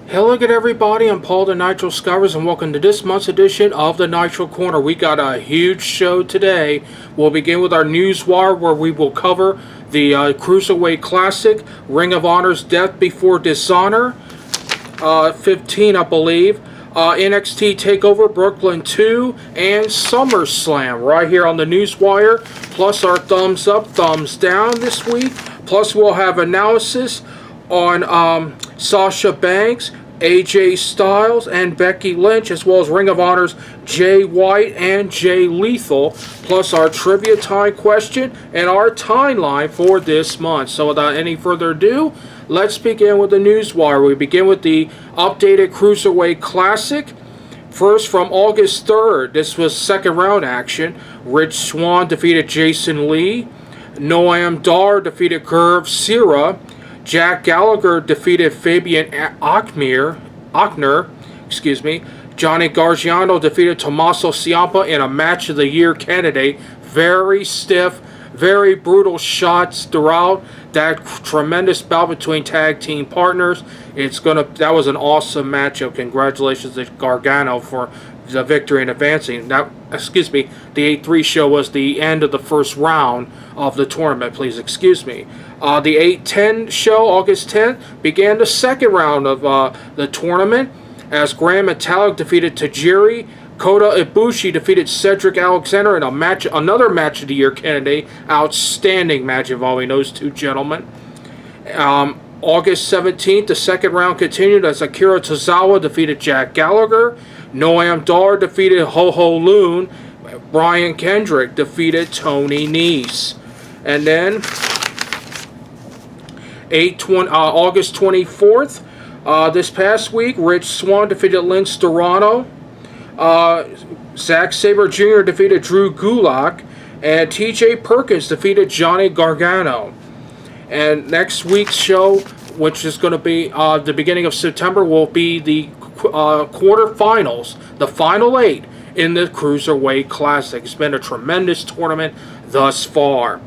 Hello again everybody, I'm Paul the Nitro Scovers and welcome to this month's edition of the Nitro Corner. We got a huge show today. We'll begin with our newswire where we will cover the Cruiserweight Classic, Ring of Honor's Death before Dishonor, 15 I believe, NXT Takeover Brooklyn 2, and SummerSlam right here on the newswire, plus our thumbs up, thumbs down this week. Plus we'll have analysis on Sasha Banks, AJ Styles, and Becky Lynch, as well as Ring of Honor's Jay White and Jay Lethal, plus our trivia time question and our timeline for this month. So without any further ado, let's begin with the newswire. We begin with the updated Cruiserweight Classic. First, from August 3rd, this was second round action. Rich Swann defeated Jason Lee. Noam Dar defeated Curve Sierra. Jack Gallagher defeated Fabian Achner. Johnny Gargano defeated Tommaso Ciampa in a Match of the Year candidate. Very stiff, very brutal shots throughout that tremendous bout between tag team partners. That was an awesome matchup. Congratulations to Gargano for the victory and advancing. The 8-3 show was the end of the first round of the tournament. Please excuse me. The 8-10 show, August 10th, began the second round of the tournament as Grand Metalik defeated Tajiri. Kota Ibushi defeated Cedric Alexander in another Match of the Year candidate. Outstanding match involving those two gentlemen. August 17th, the second round continued as Akira Tozawa defeated Jack Gallagher. Noam Dar defeated Ho Ho Loon. Brian Kendrick defeated Tony Nese. And then August 24th, this past week, Rich Swann defeated Lince Dorado. Zack Sabre Jr. defeated Drew Gulak. And TJ Perkins defeated Johnny Gargano. And next week's show, which is going to be the beginning of September, will be the quarterfinals, the final 8 in the Cruiserweight Classic. It's been a tremendous tournament thus far.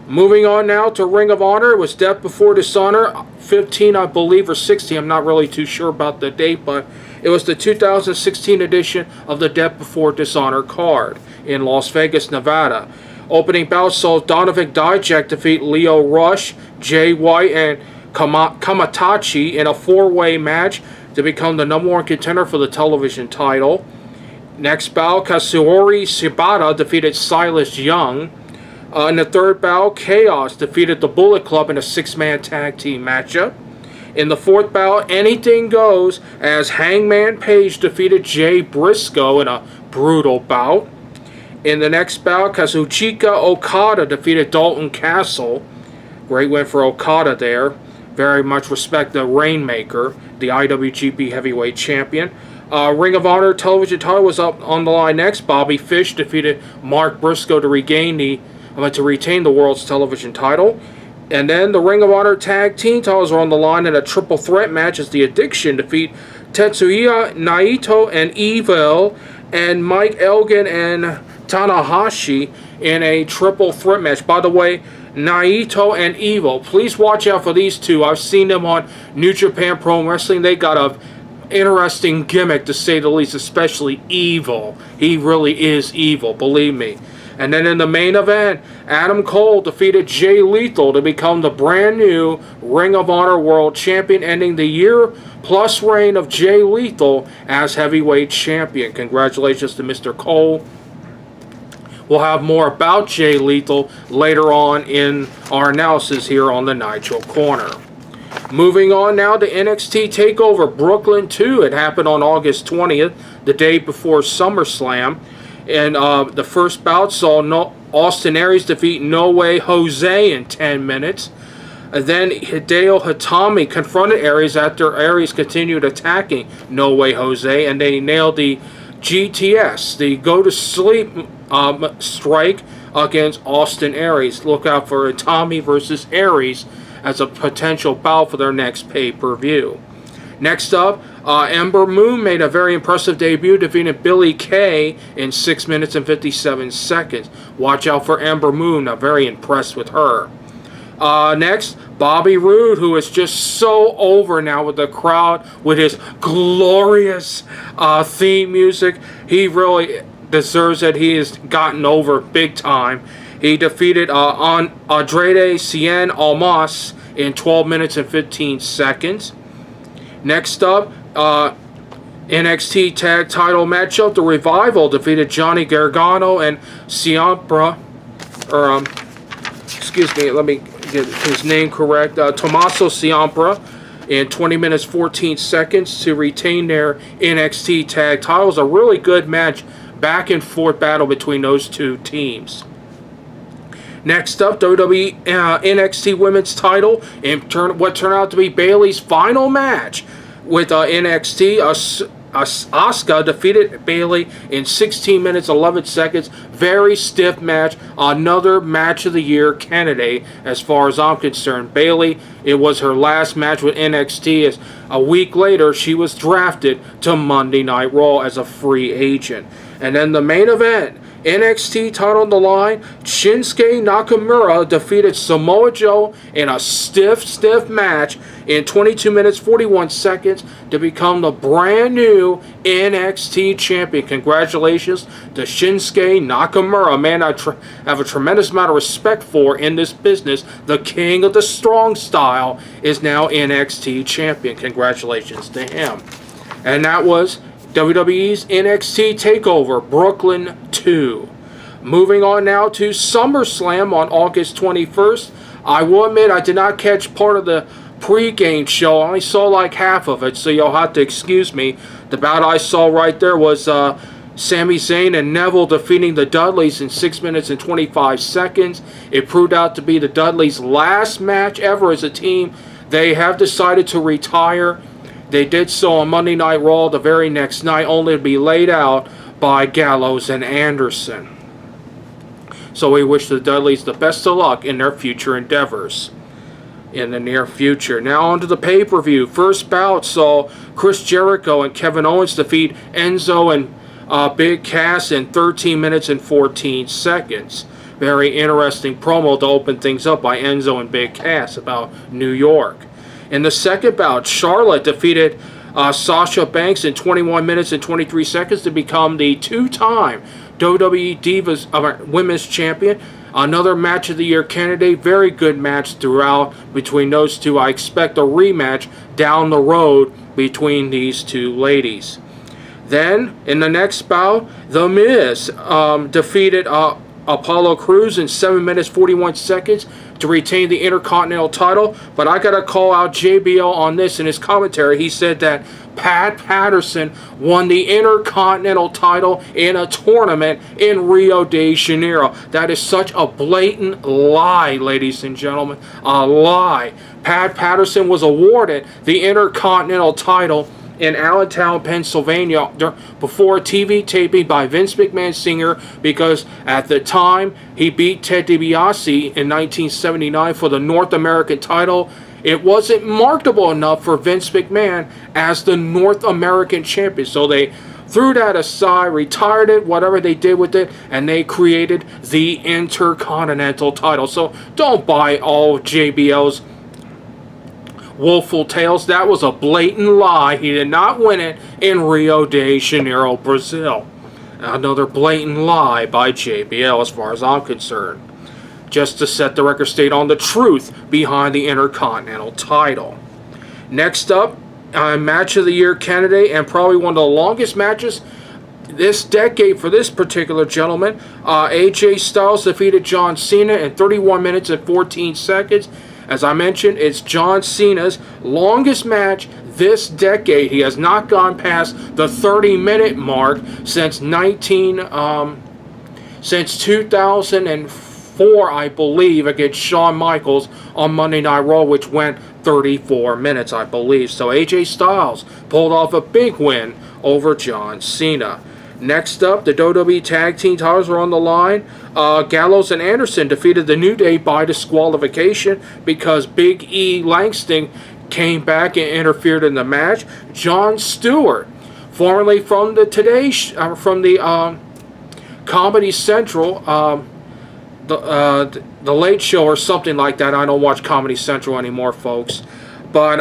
Moving on now to Ring of Honor. It was Death Before Dishonor, 15 I believe, or 16. I'm not really too sure about the date, but it was the 2016 edition of the Death Before Dishonor card in Las Vegas, Nevada. Opening bout saw Donovan Dijak defeat Leo Rush, Jay White, and Kamatachi in a 4-way match to become the #1 contender for the television title. Next bout, Kazuori Shibata defeated Silas Young. In the third bout, Chaos defeated the Bullet Club in a 6-man tag team matchup. In the fourth bout, anything goes as Hangman Page defeated Jay Briscoe in a brutal bout. In the next bout, Kazuchika Okada defeated Dalton Castle. Great win for Okada there. Very much respect the Rainmaker, the IWGP Heavyweight Champion. Ring of Honor television title was up on the line next. Bobby Fish defeated Mark Briscoe to retain the world's television title. And then the Ring of Honor tag team titles are on the line in a triple threat match as the Addiction defeat Tetsuya Naito and Evil and Mike Elgin and Tanahashi in a triple threat match. By the way, Naito and Evil, please watch out for these two. I've seen them on New Japan Pro Wrestling. They got a interesting gimmick, to say the least, especially Evil. He really is evil, believe me. And then in the main event, Adam Cole defeated Jay Lethal to become the brand new Ring of Honor World Champion, ending the year-plus reign of Jay Lethal as heavyweight champion. Congratulations to Mr. Cole. We'll have more about Jay Lethal later on in our analysis here on the Nitro Corner. Moving on now to NXT Takeover Brooklyn 2. It happened on August 20th, the day before SummerSlam. And the first bout saw Austin Aries defeat No Way Jose in 10 minutes. And then Hideo Itami confronted Aries after Aries continued attacking No Way Jose, and they nailed the GTS, the Go to Sleep strike against Austin Aries. Look out for Itami versus Aries as a potential bout for their next pay-per-view. Next up, Ember Moon made a very impressive debut, defeating Billie Kay in 6 minutes and 57 seconds. Watch out for Ember Moon. I'm very impressed with her. Next, Bobby Roode, who is just so over now with the crowd with his glorious theme music. He really deserves it. He has gotten over big time. He defeated Andrade Cien Almas in 12 minutes and 15 seconds. Next up, NXT Tag Title matchup. The Revival defeated Johnny Gargano and excuse me, let me get his name correct. Tommaso Ciampa in 20 minutes 14 seconds to retain their NXT Tag Titles. A really good match, back and forth battle between those two teams. Next up, WWE NXT Women's Title in what turned out to be Bayley's final match with NXT. Asuka defeated Bayley in 16 minutes 11 seconds. Very stiff match. Another match of the year candidate as far as I'm concerned. Bayley, it was her last match with NXT, as a week later she was drafted to Monday Night Raw as a free agent. And then the main event, NXT title on the line, Shinsuke Nakamura defeated Samoa Joe in a stiff match in 22 minutes 41 seconds to become the brand new NXT champion. Congratulations to Shinsuke Nakamura, a man I have a tremendous amount of respect for in this business. The king of the strong style is now NXT champion. Congratulations to him. And that was WWE's NXT Takeover Brooklyn 2. Moving on now to SummerSlam on August 21st. I will admit I did not catch part of the pre-game show. I only saw like half of it, so you'll have to excuse me. The bout I saw right there was Sami Zayn and Neville defeating the Dudleys in 6 minutes and 25 seconds. It proved out to be the Dudleys' last match ever as a team. They have decided to retire. They did so on Monday Night Raw the very next night, only to be laid out by Gallows and Anderson. So we wish the Dudleys the best of luck in their future endeavors in the near future. Now on to the pay-per-view. First bout saw Chris Jericho and Kevin Owens defeat Enzo and Big Cass in 13 minutes and 14 seconds. Very interesting promo to open things up by Enzo and Big Cass about New York. In the second bout, Charlotte defeated Sasha Banks in 21 minutes and 23 seconds to become the two-time WWE Divas Women's Champion. Another match of the year candidate. Very good match throughout between those two. I expect a rematch down the road between these two ladies. Then, in the next bout, The Miz defeated Apollo Crews in 7 minutes 41 seconds to retain the Intercontinental title. But I gotta call out JBL on this in his commentary. He said that Pat Patterson won the Intercontinental title in a tournament in Rio de Janeiro. That is such a blatant lie, ladies and gentlemen. A lie. Pat Patterson was awarded the Intercontinental title in Allentown, Pennsylvania, before a TV taping by Vince McMahon Sr., because at the time he beat Ted DiBiase in 1979 for the North American title. It wasn't marketable enough for Vince McMahon as the North American champion, so they threw that aside, retired it, whatever they did with it, and they created the Intercontinental title. So don't buy all JBL's woeful tales. That was a blatant lie. He did not win it in Rio de Janeiro, Brazil. Another blatant lie by JBL as far as I'm concerned. Just to set the record straight on the truth behind the Intercontinental title. Next up, match of the year candidate and probably one of the longest matches this decade for this particular gentleman. AJ Styles defeated John Cena in 31 minutes and 14 seconds. As I mentioned, it's John Cena's longest match this decade. He has not gone past the 30-minute mark since 2004, I believe, against Shawn Michaels on Monday Night Raw, which went 34 minutes, I believe. So AJ Styles pulled off a big win over John Cena. Next up, the WWE Tag Team titles are on the line. Gallows and Anderson defeated the New Day by disqualification because Big E Langston came back and interfered in the match. Jon Stewart, formerly from the Comedy Central, the Late Show or something like that. I don't watch Comedy Central anymore, folks. But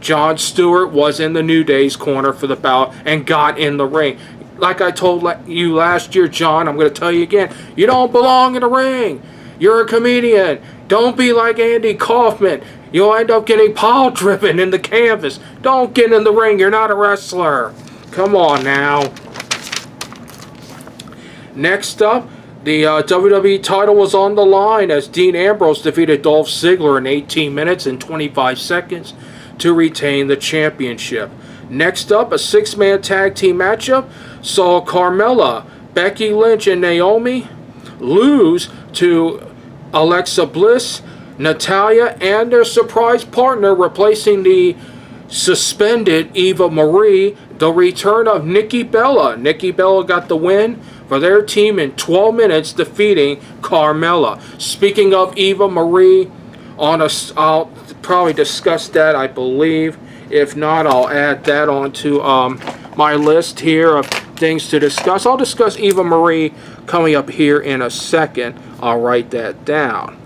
Jon Stewart was in the New Day's corner for the bout and got in the ring. Like I told you last year, John, I'm going to tell you again. You don't belong in the ring. You're a comedian. Don't be like Andy Kaufman. You'll end up getting pile driven in the canvas. Don't get in the ring. You're not a wrestler. Come on now. Next up, the WWE title was on the line as Dean Ambrose defeated Dolph Ziggler in 18 minutes and 25 seconds to retain the championship. Next up, a 6-man tag team matchup saw Carmella, Becky Lynch, and Naomi lose to Alexa Bliss, Natalya, and their surprise partner, replacing the suspended Eva Marie. The return of Nikki Bella. Nikki Bella got the win for their team in 12 minutes, defeating Carmella. Speaking of Eva Marie, I'll probably discuss that, I believe. If not, I'll add that onto my list here of things to discuss. I'll discuss Eva Marie coming up here in a second. I'll write that down.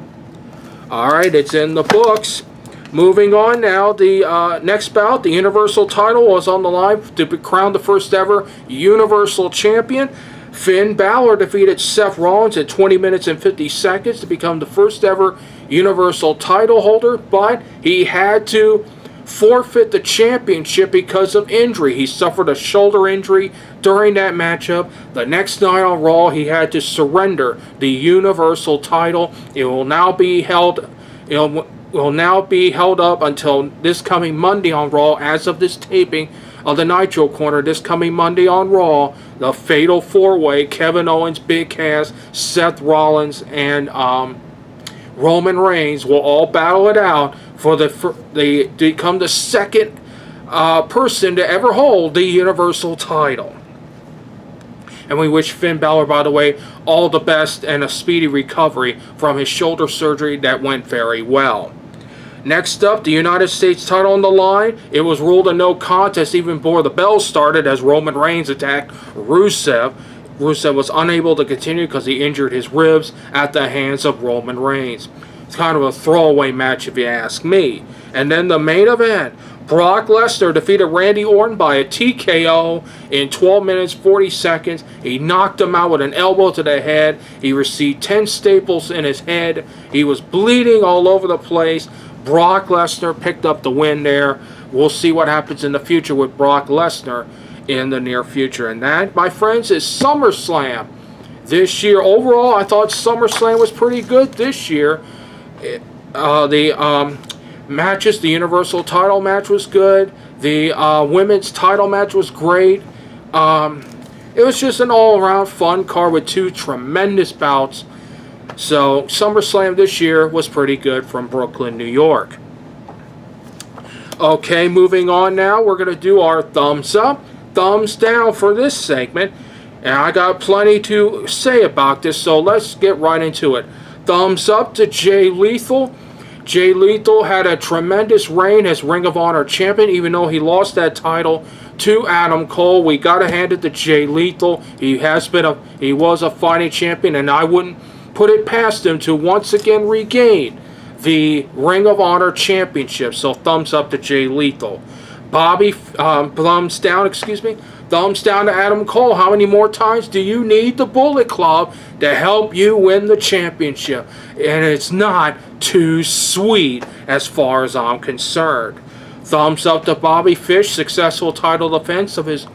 Alright, it's in the books. Moving on now, the next bout, the Universal title was on the line to be crowned the first ever Universal Champion. Finn Balor defeated Seth Rollins at 20 minutes and 50 seconds to become the first ever Universal title holder, but he had to forfeit the championship because of injury. He suffered a shoulder injury during that matchup. The next night on Raw, he had to surrender the Universal title. It will now be held up until this coming Monday on Raw. As of this taping of the Nitro Corner, this coming Monday on Raw, the Fatal 4-Way, Kevin Owens, Big Cass, Seth Rollins, and Roman Reigns will all battle it out to become the second person to ever hold the Universal title. And we wish Finn Balor, by the way, all the best and a speedy recovery from his shoulder surgery that went very well. Next up, the United States title on the line. It was ruled a no contest even before the bell started as Roman Reigns attacked Rusev. Rusev was unable to continue because he injured his ribs at the hands of Roman Reigns. It's kind of a throwaway match if you ask me. And then the main event. Brock Lesnar defeated Randy Orton by a TKO in 12 minutes 40 seconds. He knocked him out with an elbow to the head. He received 10 staples in his head. He was bleeding all over the place. Brock Lesnar picked up the win there. We'll see what happens in the future with Brock Lesnar in the near future. And that, my friends, is SummerSlam. This year, overall, I thought SummerSlam was pretty good this year. Matches, the Universal title match was good. The women's title match was great. It was just an all-around fun card with two tremendous bouts. So SummerSlam this year was pretty good from Brooklyn, New York. Okay, moving on now. We're going to do our thumbs up, thumbs down for this segment. And I got plenty to say about this, so let's get right into it. Thumbs up to Jay Lethal. Jay Lethal had a tremendous reign as Ring of Honor champion, even though he lost that title to Adam Cole. We got to hand it to Jay Lethal. He was a fighting champion, and I wouldn't put it past him to once again regain the Ring of Honor championship. So thumbs up to Jay Lethal. Thumbs down to Adam Cole. How many more times do you need the Bullet Club to help you win the championship? And it's not too sweet as far as I'm concerned. Thumbs up to Bobby Fish. Successful title defense of his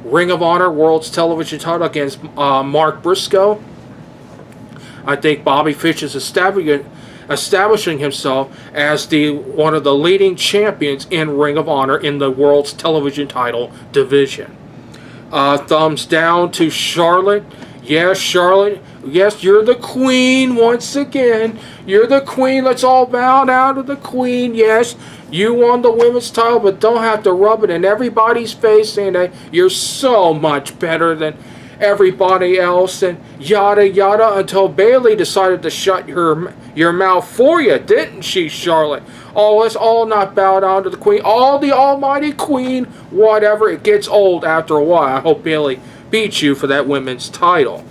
Ring of Honor World's Television title against Mark Briscoe. I think Bobby Fish is establishing himself as one of the leading champions in Ring of Honor in the World's Television title division. Thumbs down to Charlotte. Yes, Charlotte. Yes, you're the queen once again. You're the queen. Let's all bow down to the queen. Yes, you won the women's title, but don't have to rub it in everybody's face saying that you're so much better than everybody else and yada yada, until Bayley decided to shut your mouth for you, didn't she, Charlotte? Oh, let's all not bow down to the queen. All the almighty queen, whatever. It gets old after a while. I hope Bayley beats you for that women's title.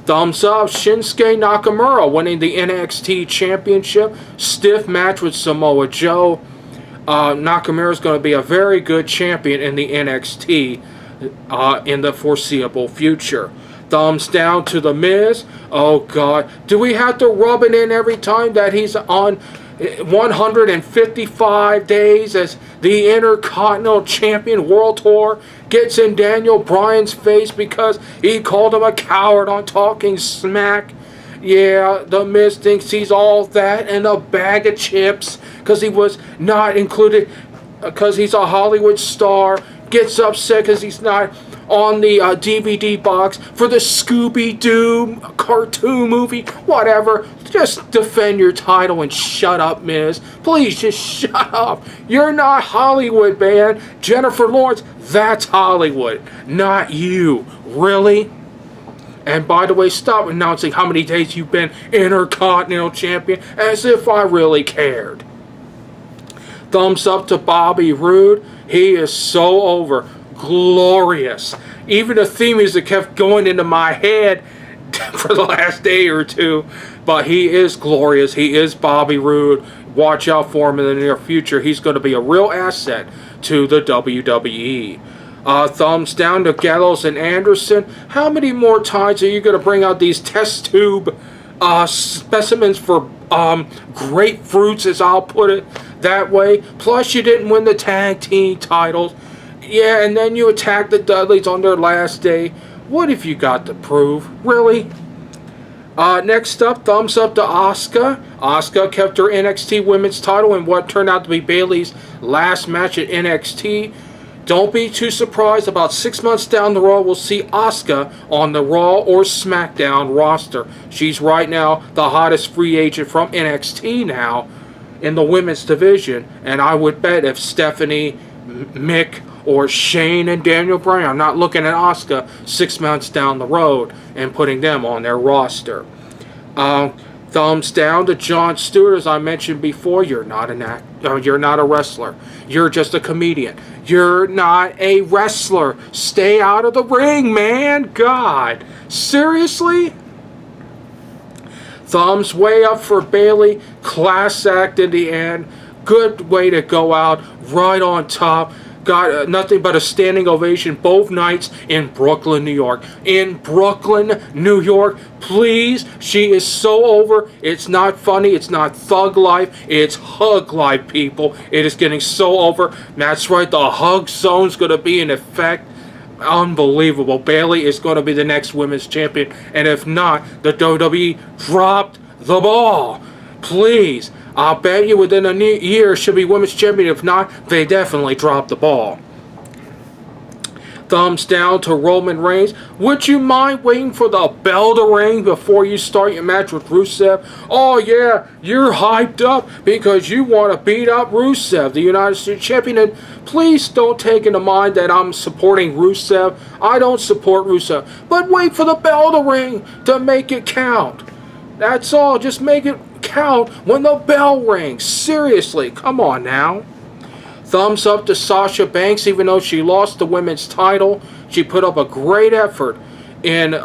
Thumbs up, Shinsuke Nakamura winning the NXT Championship. Stiff match with Samoa Joe. Nakamura is going to be a very good champion in the NXT in the foreseeable future. Thumbs down to The Miz. Oh, God. Do we have to rub it in every time that he's on 155 days as the Intercontinental Champion World Tour? Gets in Daniel Bryan's face because he called him a coward on Talking Smack. Yeah, The Miz thinks he's all that and a bag of chips because he was not included because he's a Hollywood star. Gets upset because he's not on the DVD box for the Scooby-Doo cartoon movie. Whatever. Just defend your title and shut up, Miz. Please just shut up. You're not Hollywood, man. Jennifer Lawrence, that's Hollywood. Not you. Really? And by the way, stop announcing how many days you've been Intercontinental Champion as if I really cared. Thumbs up to Bobby Roode. He is so over. Glorious. Even the theme music kept going into my head for the last day or two. But he is glorious. He is Bobby Roode. Watch out for him in the near future. He's going to be a real asset to the WWE. Thumbs down to Gallows and Anderson. How many more times are you going to bring out these test tube specimens for grapefruits, as I'll put it that way? Plus, you didn't win the tag team titles. Yeah, and then you attacked the Dudleys on their last day. What have you got to prove? Really? Next up, thumbs up to Asuka. Asuka kept her NXT Women's title in what turned out to be Bayley's last match at NXT. Don't be too surprised. About 6 months down the road, we'll see Asuka on the Raw or SmackDown roster. She's right now the hottest free agent from NXT now in the women's division. And I would bet if Stephanie, Mick, or Shane and Daniel Bryan are not looking at Asuka 6 months down the road and putting them on their roster. Thumbs down to Jon Stewart. As I mentioned before, you're not you're not a wrestler. You're just a comedian. You're not a wrestler. Stay out of the ring, man. God. Seriously? Thumbs way up for Bayley. Class act in the end. Good way to go out. Right on top. Got nothing but a standing ovation both nights in Brooklyn, New York. In Brooklyn, New York, please. She is so over. It's not funny. It's not thug life. It's hug life, people. It is getting so over. That's right. The hug zone's going to be in effect. Unbelievable. Bayley is going to be the next women's champion. And if not, the WWE dropped the ball. Please. I'll bet you within a year she'll be women's champion. If not, they definitely dropped the ball. Thumbs down to Roman Reigns. Would you mind waiting for the bell to ring before you start your match with Rusev? Oh yeah, you're hyped up because you want to beat up Rusev, the United States Champion. And please don't take into mind that I'm supporting Rusev. I don't support Rusev. But wait for the bell to ring to make it count. That's all. Just make it count when the bell rings. Seriously, come on now. Thumbs up to Sasha Banks. Even though she lost the women's title, she put up a great effort in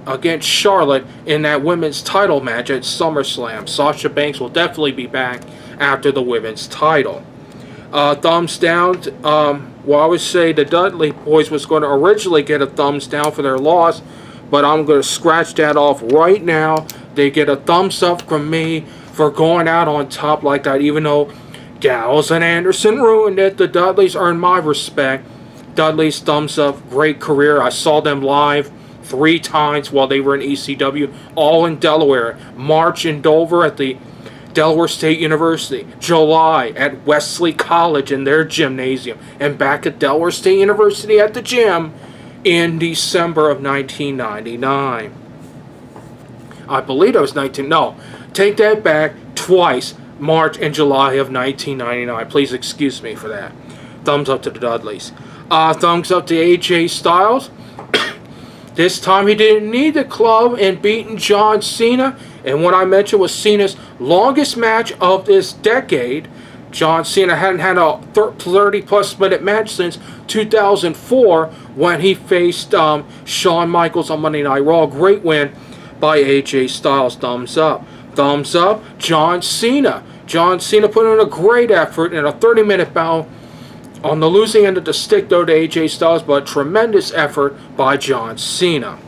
against Charlotte in that women's title match at SummerSlam. Sasha Banks will definitely be back after the women's title. Thumbs down. Well, I would say the Dudley Boys was going to originally get a thumbs down for their loss, but I'm going to scratch that off right now. They get a thumbs up from me for going out on top like that, even though Gallows and Anderson ruined it. The Dudleys earned my respect. Dudleys, thumbs up, great career. I saw them live 3 times while they were in ECW, all in Delaware. March in Dover at the Delaware State University. July at Wesley College in their gymnasium. And back at Delaware State University at the gym in December of 1999. I believe it was take that back, twice, March and July of 1999. Please excuse me for that. Thumbs up to the Dudleys. Thumbs up to AJ Styles. This time he didn't need the club in beating John Cena. And what I mentioned was Cena's longest match of this decade. John Cena hadn't had a 30-plus minute match since 2004 when he faced Shawn Michaels on Monday Night Raw. Great win by AJ Styles. Thumbs up. Thumbs up, John Cena. John Cena put in a great effort in a 30-minute bout on the losing end of the stick, though, to AJ Styles, but tremendous effort by John Cena.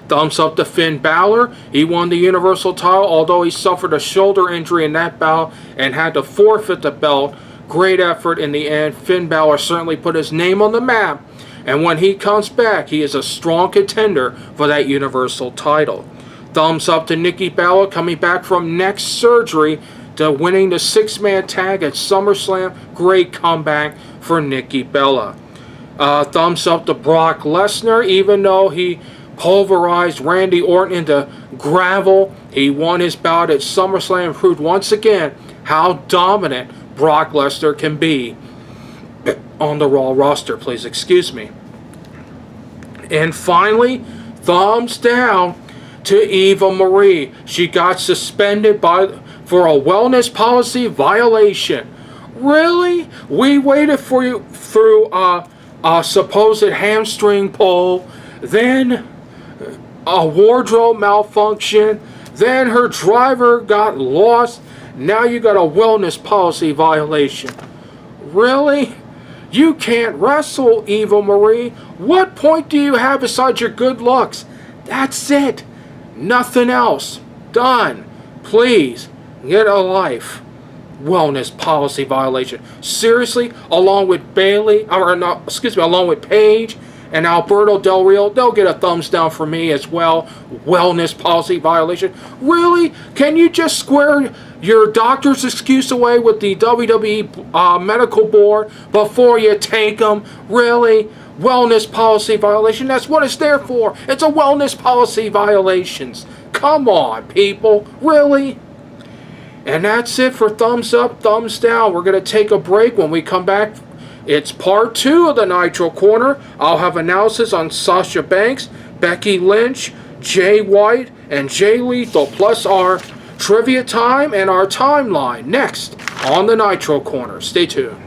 Thumbs up to Finn Balor. He won the Universal title, although he suffered a shoulder injury in that bout and had to forfeit the belt. Great effort in the end. Finn Balor certainly put his name on the map, and when he comes back, he is a strong contender for that Universal title. Thumbs up to Nikki Bella coming back from neck surgery to winning the 6-man tag at SummerSlam. Great comeback for Nikki Bella. Thumbs up to Brock Lesnar. Even though he pulverized Randy Orton into gravel, he won his bout at SummerSlam and proved once again how dominant Brock Lesnar can be on the Raw roster. Please excuse me. And finally, thumbs down to Eva Marie. She got suspended for a wellness policy violation. Really? We waited for you through a supposed hamstring pull, then a wardrobe malfunction, then her driver got lost. Now you got a wellness policy violation. Really? You can't wrestle, Eva Marie. What point do you have besides your good looks? That's it. Nothing else. Done. Please, get a life. Wellness policy violation. Seriously, along with along with Paige and Alberto Del Rio, they'll get a thumbs down from me as well. Wellness policy violation. Really? Can you just square your doctor's excuse away with the WWE medical board before you take them? Really? Wellness policy violation. That's what it's there for. It's a wellness policy violations. Come on, people. Really? And that's it for thumbs up, thumbs down. We're going to take a break. When we come back, it's part 2 of the Nitro Corner. I'll have analysis on Sasha Banks, Becky Lynch, Jay White, and Jay Lethal, plus our trivia time and our timeline next on the Nitro Corner. Stay tuned.